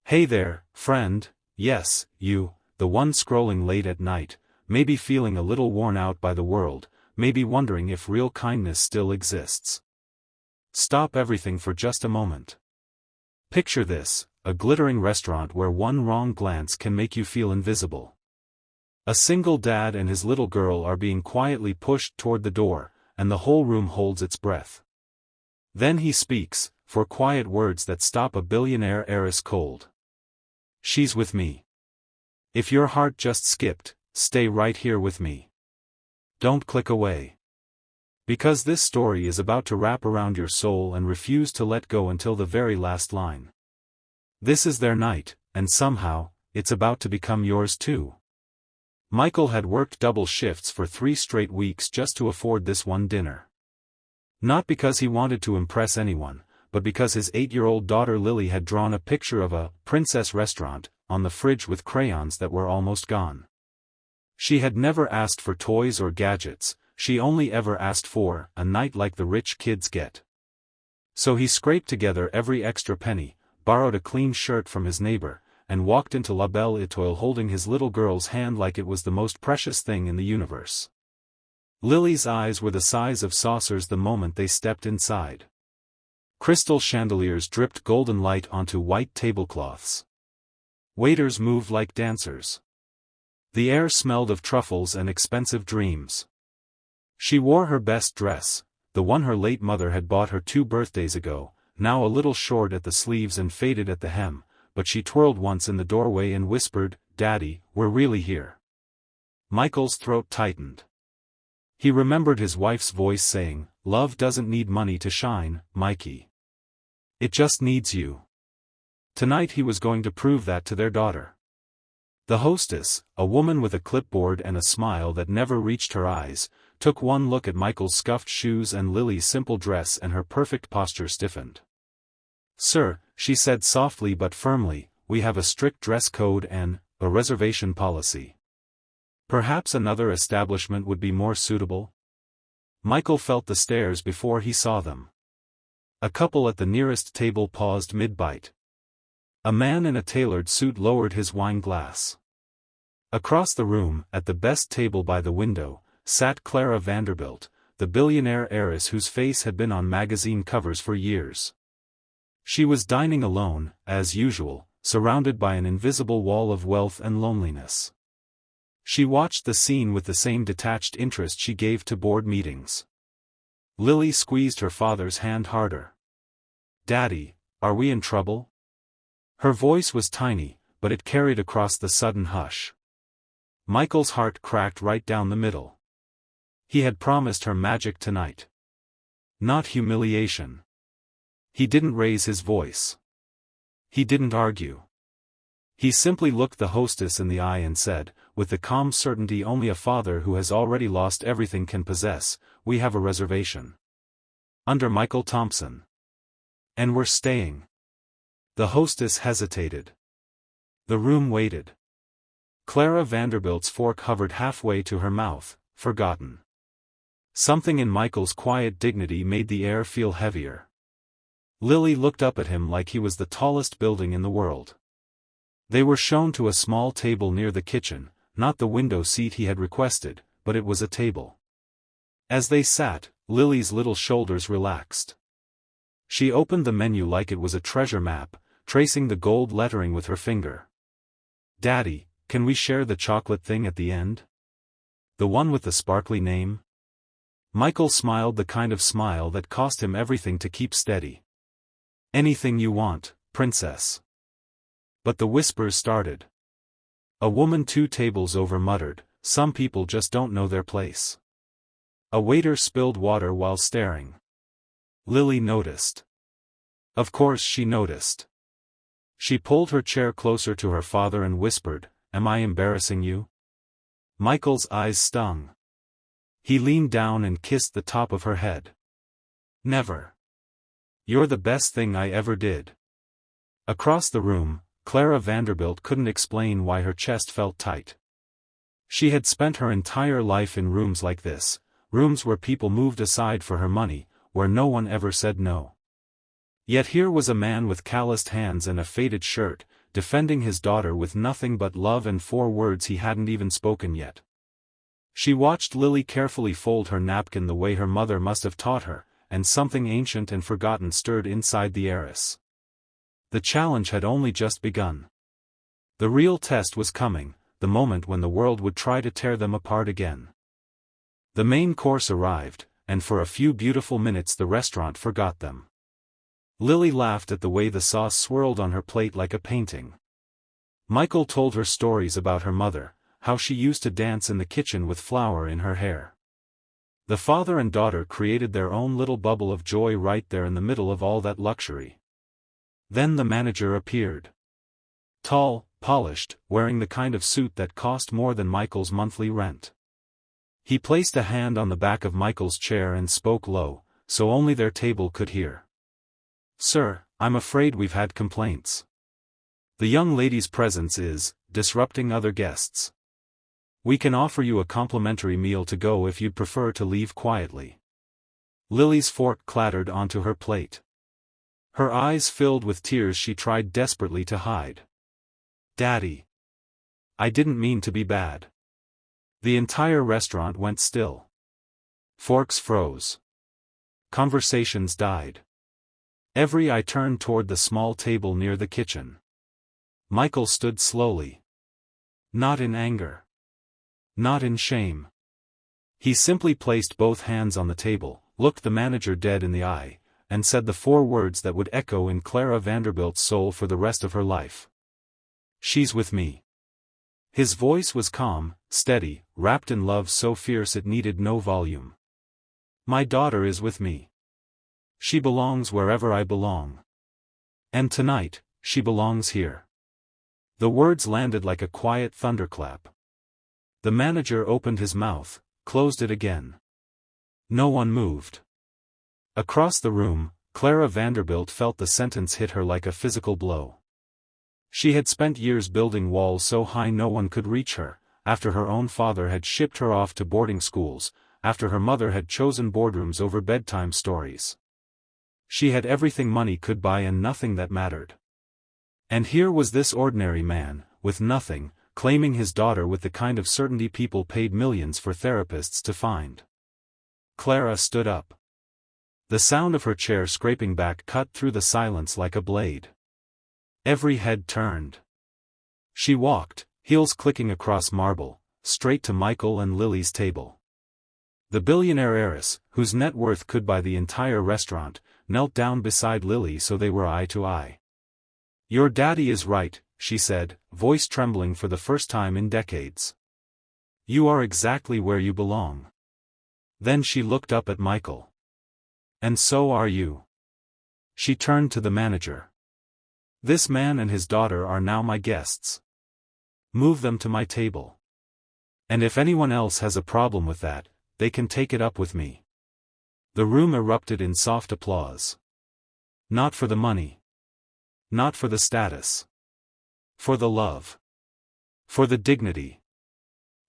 Hey there, friend, yes, you, the one scrolling late at night, maybe feeling a little worn out by the world, maybe wondering if real kindness still exists. Stop everything for just a moment. Picture this, a glittering restaurant where one wrong glance can make you feel invisible. A single dad and his little girl are being quietly pushed toward the door, and the whole room holds its breath. Then he speaks, for quiet words that stop a billionaire heiress cold. She's with me. If your heart just skipped, stay right here with me. Don't click away. Because this story is about to wrap around your soul and refuse to let go until the very last line. This is their night, and somehow, it's about to become yours too. Michael had worked double shifts for 3 straight weeks just to afford this one dinner. Not because he wanted to impress anyone, but because his 8-year-old daughter Lily had drawn a picture of a princess restaurant on the fridge with crayons that were almost gone. She had never asked for toys or gadgets, she only ever asked for a night like the rich kids get. So he scraped together every extra penny, borrowed a clean shirt from his neighbor, and walked into La Belle Étoile holding his little girl's hand like it was the most precious thing in the universe. Lily's eyes were the size of saucers the moment they stepped inside. Crystal chandeliers dripped golden light onto white tablecloths. Waiters moved like dancers. The air smelled of truffles and expensive dreams. She wore her best dress, the one her late mother had bought her 2 birthdays ago, now a little short at the sleeves and faded at the hem, but she twirled once in the doorway and whispered, "Daddy, we're really here." Michael's throat tightened. He remembered his wife's voice saying, "Love doesn't need money to shine, Mikey. It just needs you." Tonight he was going to prove that to their daughter. The hostess, a woman with a clipboard and a smile that never reached her eyes, took one look at Michael's scuffed shoes and Lily's simple dress and her perfect posture stiffened. "Sir," she said softly but firmly, "we have a strict dress code and a reservation policy. Perhaps another establishment would be more suitable?" Michael felt the stares before he saw them. A couple at the nearest table paused mid-bite. A man in a tailored suit lowered his wine glass. Across the room, at the best table by the window, sat Clara Vanderbilt, the billionaire heiress whose face had been on magazine covers for years. She was dining alone, as usual, surrounded by an invisible wall of wealth and loneliness. She watched the scene with the same detached interest she gave to board meetings. Lily squeezed her father's hand harder. "Daddy, are we in trouble?" Her voice was tiny, but it carried across the sudden hush. Michael's heart cracked right down the middle. He had promised her magic tonight. Not humiliation. He didn't raise his voice. He didn't argue. He simply looked the hostess in the eye and said, with the calm certainty only a father who has already lost everything can possess, "We have a reservation. Under Michael Thompson. And we're staying." The hostess hesitated. The room waited. Clara Vanderbilt's fork hovered halfway to her mouth, forgotten. Something in Michael's quiet dignity made the air feel heavier. Lily looked up at him like he was the tallest building in the world. They were shown to a small table near the kitchen, not the window seat he had requested, but it was a table. As they sat, Lily's little shoulders relaxed. She opened the menu like it was a treasure map, tracing the gold lettering with her finger. "Daddy, can we share the chocolate thing at the end? The one with the sparkly name?" Michael smiled, the kind of smile that cost him everything to keep steady. "Anything you want, princess." But the whispers started. A woman 2 tables over muttered, "Some people just don't know their place." A waiter spilled water while staring. Lily noticed. Of course she noticed. She pulled her chair closer to her father and whispered, "Am I embarrassing you?" Michael's eyes stung. He leaned down and kissed the top of her head. "Never. You're the best thing I ever did." Across the room, Clara Vanderbilt couldn't explain why her chest felt tight. She had spent her entire life in rooms like this, rooms where people moved aside for her money, where no one ever said no. Yet here was a man with calloused hands and a faded shirt, defending his daughter with nothing but love and 4 words he hadn't even spoken yet. She watched Lily carefully fold her napkin the way her mother must have taught her, and something ancient and forgotten stirred inside the heiress. The challenge had only just begun. The real test was coming, the moment when the world would try to tear them apart again. The main course arrived, and for a few beautiful minutes the restaurant forgot them. Lily laughed at the way the sauce swirled on her plate like a painting. Michael told her stories about her mother, how she used to dance in the kitchen with flour in her hair. The father and daughter created their own little bubble of joy right there in the middle of all that luxury. Then the manager appeared. Tall, polished, wearing the kind of suit that cost more than Michael's monthly rent. He placed a hand on the back of Michael's chair and spoke low, so only their table could hear. "Sir, I'm afraid we've had complaints. The young lady's presence is disrupting other guests. We can offer you a complimentary meal to go if you'd prefer to leave quietly." Lily's fork clattered onto her plate. Her eyes filled with tears she tried desperately to hide. "Daddy. I didn't mean to be bad." The entire restaurant went still. Forks froze. Conversations died. Every eye turned toward the small table near the kitchen. Michael stood slowly. Not in anger. Not in shame. He simply placed both hands on the table, looked the manager dead in the eye, and said the 4 words that would echo in Clara Vanderbilt's soul for the rest of her life. "She's with me." His voice was calm, steady, wrapped in love so fierce it needed no volume. "My daughter is with me. She belongs wherever I belong. And tonight, she belongs here." The words landed like a quiet thunderclap. The manager opened his mouth, closed it again. No one moved. Across the room, Clara Vanderbilt felt the sentence hit her like a physical blow. She had spent years building walls so high no one could reach her, after her own father had shipped her off to boarding schools, after her mother had chosen boardrooms over bedtime stories. She had everything money could buy and nothing that mattered. And here was this ordinary man, with nothing, claiming his daughter with the kind of certainty people paid millions for therapists to find. Clara stood up. The sound of her chair scraping back cut through the silence like a blade. Every head turned. She walked, heels clicking across marble, straight to Michael and Lily's table. The billionaire heiress, whose net worth could buy the entire restaurant, knelt down beside Lily so they were eye to eye. "Your daddy is right," she said, voice trembling for the first time in decades. "You are exactly where you belong." Then she looked up at Michael. "And so are you." She turned to the manager. "This man and his daughter are now my guests. Move them to my table. And if anyone else has a problem with that, they can take it up with me." The room erupted in soft applause. Not for the money. Not for the status. For the love. For the dignity.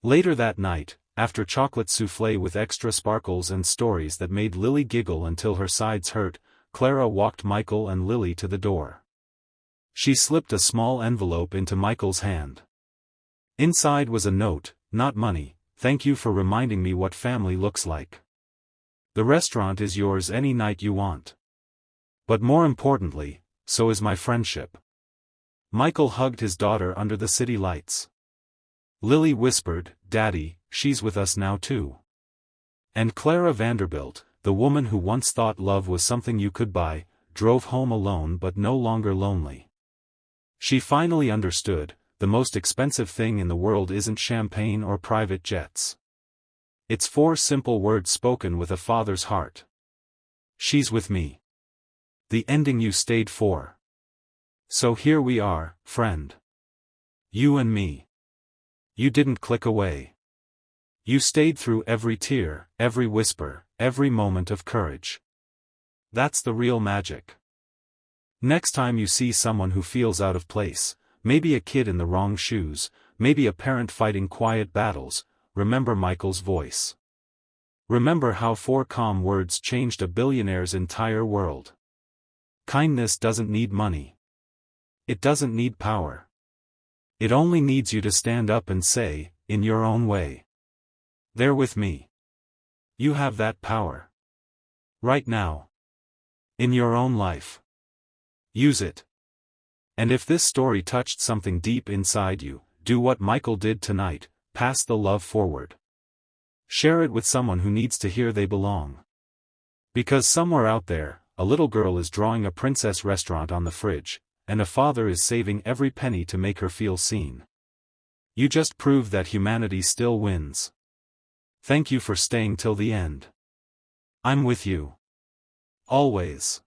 Later that night, after chocolate souffle with extra sparkles and stories that made Lily giggle until her sides hurt, Clara walked Michael and Lily to the door. She slipped a small envelope into Michael's hand. Inside was a note, not money, "Thank you for reminding me what family looks like. The restaurant is yours any night you want. But more importantly, so is my friendship." Michael hugged his daughter under the city lights. Lily whispered, "Daddy, she's with us now too." And Clara Vanderbilt, the woman who once thought love was something you could buy, drove home alone but no longer lonely. She finally understood, the most expensive thing in the world isn't champagne or private jets. It's 4 simple words spoken with a father's heart. "She's with me." The ending you stayed for. So here we are, friend. You and me. You didn't click away. You stayed through every tear, every whisper, every moment of courage. That's the real magic. Next time you see someone who feels out of place, maybe a kid in the wrong shoes, maybe a parent fighting quiet battles, remember Michael's voice. Remember how 4 calm words changed a billionaire's entire world. Kindness doesn't need money. It doesn't need power. It only needs you to stand up and say, in your own way, "They're with me." You have that power. Right now. In your own life. Use it. And if this story touched something deep inside you, do what Michael did tonight, pass the love forward. Share it with someone who needs to hear they belong. Because somewhere out there, a little girl is drawing a princess restaurant on the fridge, and a father is saving every penny to make her feel seen. You just proved that humanity still wins. Thank you for staying till the end. I'm with you. Always.